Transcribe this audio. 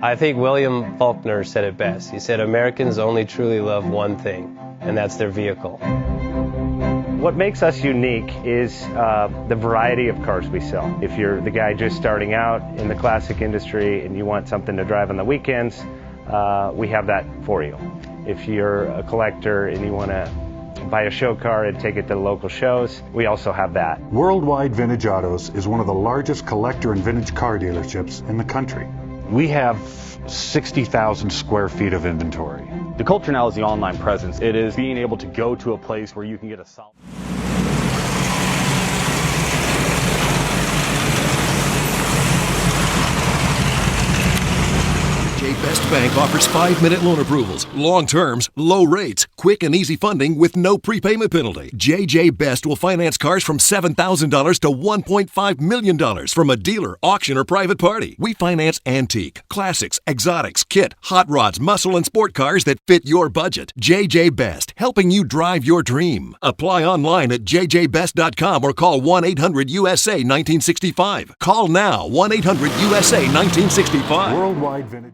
I think William Faulkner said it best. He said, Americans only truly love one thing, and that's their vehicle. What makes us unique is the variety of cars we sell. If you're the guy just starting out in the classic industry and you want something to drive on the weekends, we have that for you. If you're a collector and you want to buy a show car and take it to the local shows, we also have that. Worldwide Vintage Autos is one of the largest collector and vintage car dealerships in the country. We have 60,000 square feet of inventory. The culture now is the online presence. It is being able to go to a place where you can get a solid... Best Bank offers 5-minute loan approvals, long terms, low rates, quick and easy funding with no prepayment penalty. JJ Best will finance cars from $7,000 to $1.5 million from a dealer, auction, or private party. We finance antique, classics, exotics, kit, hot rods, muscle, and sport cars that fit your budget. JJ Best, helping you drive your dream. Apply online at jjbest.com or call 1-800-USA-1965. Call now, 1-800-USA-1965. Worldwide Vintage